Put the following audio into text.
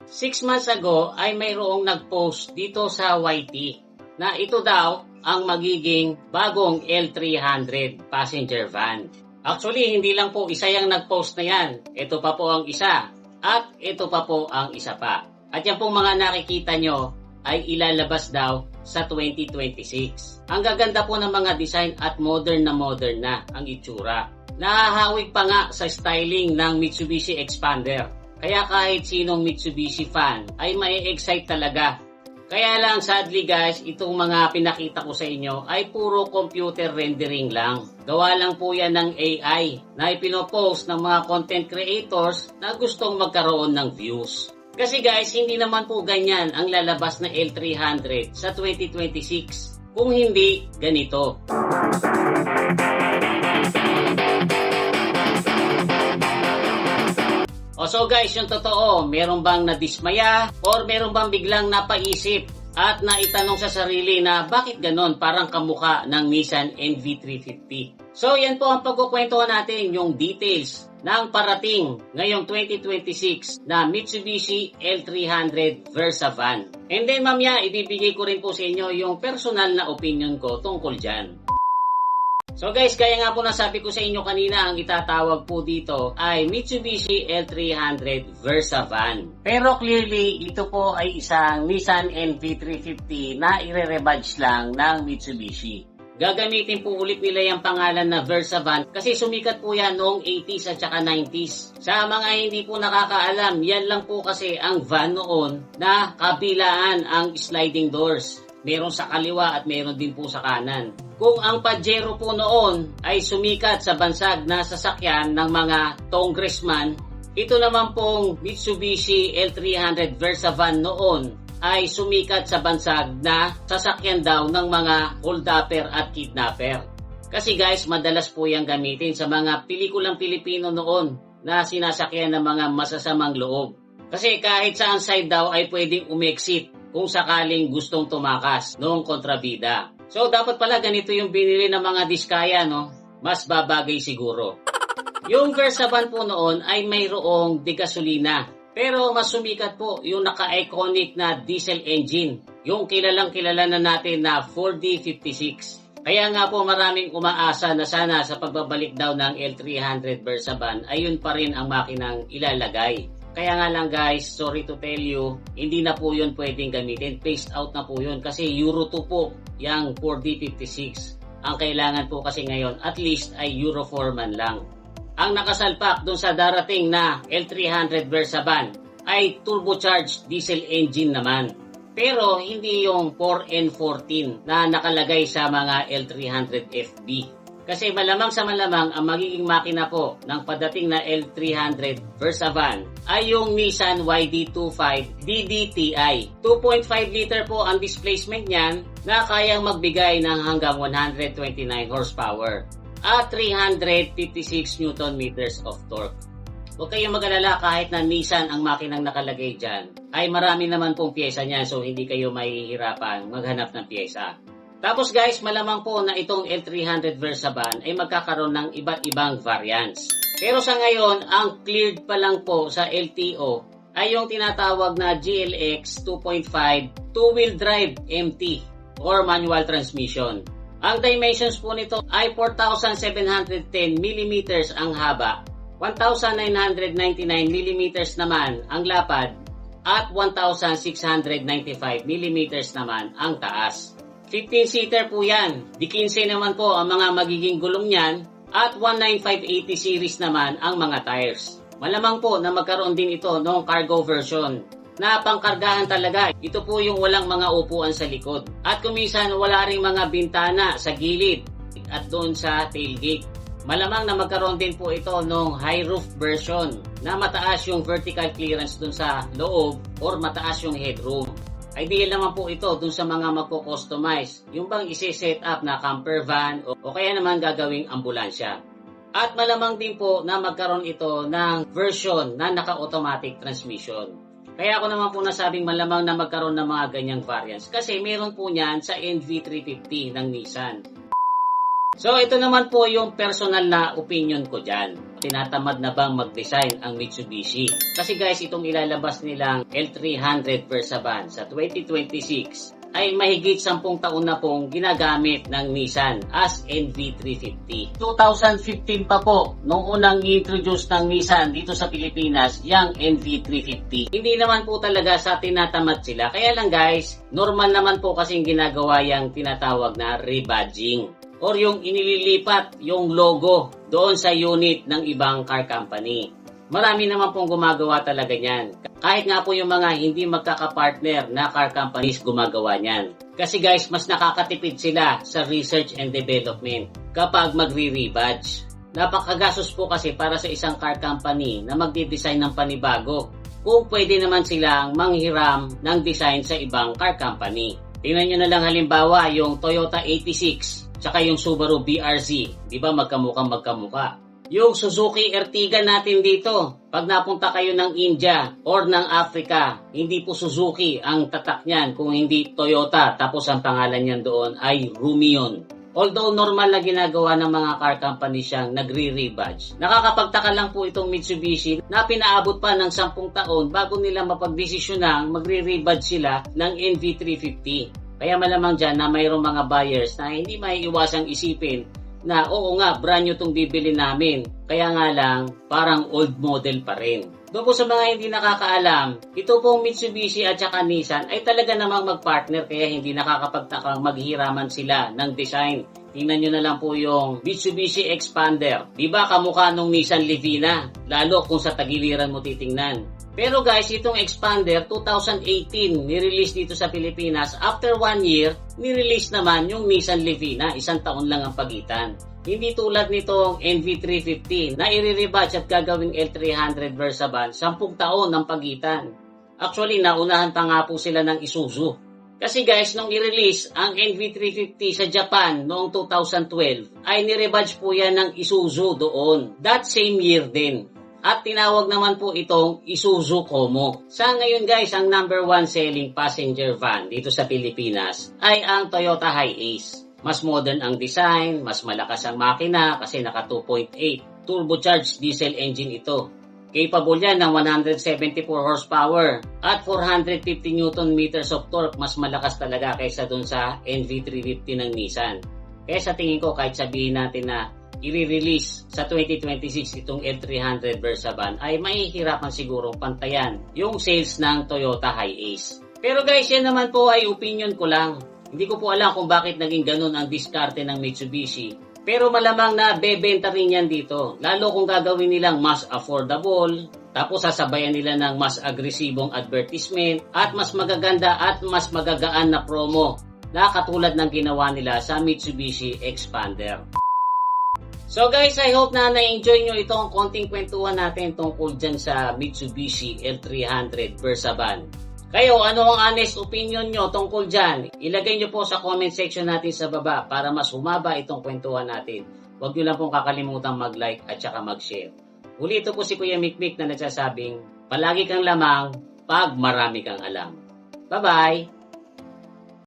6 months ago ay mayroong nag-post dito sa YT na ito daw ang magiging bagong L300 passenger van. Actually, hindi lang po isa yung nag-post na yan. Ito pa po ang isa at ito pa po ang isa pa. At yan pong mga nakikita nyo ay ilalabas daw sa 2026. Ang gaganda po ng mga design at modern na ang itsura. Nahahawig pa nga sa styling ng Mitsubishi Expander. Kaya kahit sinong Mitsubishi fan ay mai-excite talaga. Kaya lang sadly guys, itong mga pinakita ko sa inyo ay puro computer rendering lang. Gawa lang po yan ng AI na ipinopost ng mga content creators na gustong magkaroon ng views. Kasi guys, hindi naman po ganyan ang lalabas na L300 sa 2026. Kung hindi, ganito. So guys, yung totoo, meron bang nadismaya or meron bang biglang napaisip at naitanong sa sarili na bakit ganon parang kamukha ng Nissan NV350? So yan po ang pagkukwentuhan natin, yung details ng parating ngayong 2026 na Mitsubishi L300 Versa Van. And then mamaya, ibibigay ko rin po sa inyo yung personal na opinion ko tungkol dyan. So guys, kaya nga po nasabi ko sa inyo kanina, ang itatawag po dito ay Mitsubishi L300 Versa Van. Pero clearly, ito po ay isang Nissan NV350 na ire-rebadge lang ng Mitsubishi. Gagamitin po ulit nila yung pangalan na Versa Van kasi sumikat po yan noong 80s at saka 90s. Sa mga hindi po nakakaalam, yan lang po kasi ang van noon na kabilaan ang sliding doors. Meron sa kaliwa at meron din po sa kanan. Kung ang Pajero po noon ay sumikat sa bansag na sasakyan ng mga congressman, ito naman pong Mitsubishi L300 Versa Van noon ay sumikat sa bansag na sasakyan daw ng mga hold-upper at kidnapper. Kasi guys, madalas po yung gamitin sa mga pelikulang Pilipino noon na sinasakyan ng mga masasamang loob. Kasi kahit saan side daw ay pwedeng umexit kung sakaling gustong tumakas noong kontrabida. So dapat pala ganito yung binili ng mga diskaya, no? Mas babagay siguro. Yung Versa Van po noon ay mayroong degasolina. Pero mas sumikat po yung naka-iconic na diesel engine. Yung kilalang kilala na natin na 4D56. Kaya nga po maraming umaasa na sana sa pagbabalik daw ng L300 Versa Van ay yun pa rin ang makinang ilalagay. Kaya nga lang guys, sorry to tell you, hindi na po yun pwedeng gamitin. Phased out na po yun kasi Euro 2 po yung 4D56. Ang kailangan po kasi ngayon at least ay Euro 4 man lang. Ang nakasalpak dun sa darating na L300 Versa Van ay turbocharged diesel engine naman. Pero hindi yung 4N14 na nakalagay sa mga L300 FB. Kasi malamang sa malamang ang magiging makina po ng padating na L300 Versa Van ay yung Nissan YD25 DDTi. 2.5 liter po ang displacement niyan na kayang magbigay ng hanggang 129 horsepower at 356 Nm of torque. Huwag kayong mag-alala, kahit na Nissan ang makinang nakalagay dyan, ay marami naman pong pyesa niyan, so hindi kayo mahihirapan maghanap ng pyesa. Tapos guys, malamang po na itong L300 Versa Van ay magkakaroon ng iba't ibang variants. Pero sa ngayon, ang cleared pa lang po sa LTO ay yung tinatawag na GLX 2.5 two-wheel drive MT or manual transmission. Ang dimensions po nito ay 4,710 mm ang haba, 1,999 mm naman ang lapad, at 1,695 mm naman ang taas. 15-seater po yan. Di 15 naman po ang mga magiging gulong niyan at 19580 series naman ang mga tires. Malamang po na magkaroon din ito noong cargo version na pangkargahan talaga. Ito po yung walang mga upuan sa likod. At kuminsan wala ring mga bintana sa gilid at doon sa tailgate. Malamang na magkaroon din po ito noong high roof version na mataas yung vertical clearance doon sa loob or mataas yung headroom. Ideal naman po ito dun sa mga magko-customize, yung bang isi-set up na camper van o kaya naman gagawing ambulansya. At malamang din po na magkaroon ito ng version na naka-automatic transmission. Kaya ako naman po nasabing malamang na magkaroon ng mga ganyang variants kasi meron po niyan sa NV350 ng Nissan. So ito naman po yung personal na opinion ko dyan. tinatamad na bang mag-design ang Mitsubishi. Kasi guys, itong ilalabas nilang L300 Versavan sa 2026 ay mahigit 10 taon na pong ginagamit ng Nissan as NV350. 2015 pa po, nung unang i-introduce ng Nissan dito sa Pilipinas, yung NV350. Hindi naman po talaga sa tinatamad sila. Kaya lang guys, normal naman po kasing ginagawa yung tinatawag na rebadging or yung inililipat yung logo doon sa unit ng ibang car company. Marami naman pong gumagawa talaga niyan. Kahit nga po yung mga hindi magkakapartner na car companies gumagawa niyan. Kasi guys, mas nakakatipid sila sa research and development kapag magre-rebadge. Napakagastos po kasi para sa isang car company na magde-design ng panibago kung pwede naman silang manghiram ng design sa ibang car company. Tingnan nyo na lang halimbawa yung Toyota 86 tsaka yung Subaru BRZ. Di ba magkamukha? Yung Suzuki Ertiga natin dito, pag napunta kayo ng India or ng Africa, hindi po Suzuki ang tatak niyan kung hindi Toyota, tapos ang pangalan niyan doon ay Rumion. Although normal na ginagawa ng mga car company siyang nagre-rebadge. Nakakapagtaka lang po itong Mitsubishi na pinaabot pa ng 10 taon bago nila mapagdesisyonang magre-rebadge sila ng NV350. Kaya malamang dyan na mayroong mga buyers na hindi maiiwasang isipin na oo nga, brand new itong bibili namin. Kaya nga lang, parang old model pa rin. Doon po sa mga hindi nakakaalam, ito pong Mitsubishi at saka Nissan ay talaga namang magpartner kaya hindi nakakapagtakang maghiraman sila ng design. Tingnan nyo na lang po yung Mitsubishi Expander. Diba kamukha nung Nissan Livina? Lalo kung sa tagiliran mo titingnan. Pero guys, itong Expander 2018 nirelease dito sa Pilipinas. After 1 year, nirelease naman yung Nissan Livina. 1 taon lang ang pagitan. Hindi tulad nitong NV350 na i-rebadge at gagawing L300 Versavan, 10 taon ang pagitan. Actually, naunahan pa nga po sila ng Isuzu. Kasi guys, nung i-release ang NV350 sa Japan noong 2012, ay nirebadge po yan ng Isuzu doon. That same year din. At tinawag naman po itong Isuzu Komo. Sa ngayon guys, ang number 1 selling passenger van dito sa Pilipinas ay ang Toyota Hiace. Mas modern ang design, mas malakas ang makina kasi naka 2.8 turbocharged diesel engine ito. Capable yan ng 174 horsepower at 450 Nm of torque. Mas malakas talaga kaysa dun sa NV350 ng Nissan. Kaya sa tingin ko kahit sabihin natin na i-release sa 2026 itong L300 Versavan ay mahihirapan siguro pantayan yung sales ng Toyota Hiace. Pero guys, yan naman po ay opinion ko lang. Hindi ko po alam kung bakit naging ganun ang diskarte ng Mitsubishi. Pero malamang na bebenta rin yan dito. Lalo kung gagawin nilang mas affordable, tapos sasabayan nila ng mas agresibong advertisement at mas magaganda at mas magagaan na promo na katulad ng ginawa nila sa Mitsubishi Expander. So guys, I hope na na-enjoy nyo itong konting kwentuhan natin tungkol dyan sa Mitsubishi L300 Versavan. Kayo, ano ang honest opinion nyo tungkol dyan? Ilagay nyo po sa comment section natin sa baba para mas humaba itong kwentuhan natin. Huwag nyo lang pong kakalimutan mag-like at saka mag-share. Uli, ito po si Kuya Mikmik na nagsasabing, palagi kang lamang pag marami kang alam. Bye-bye!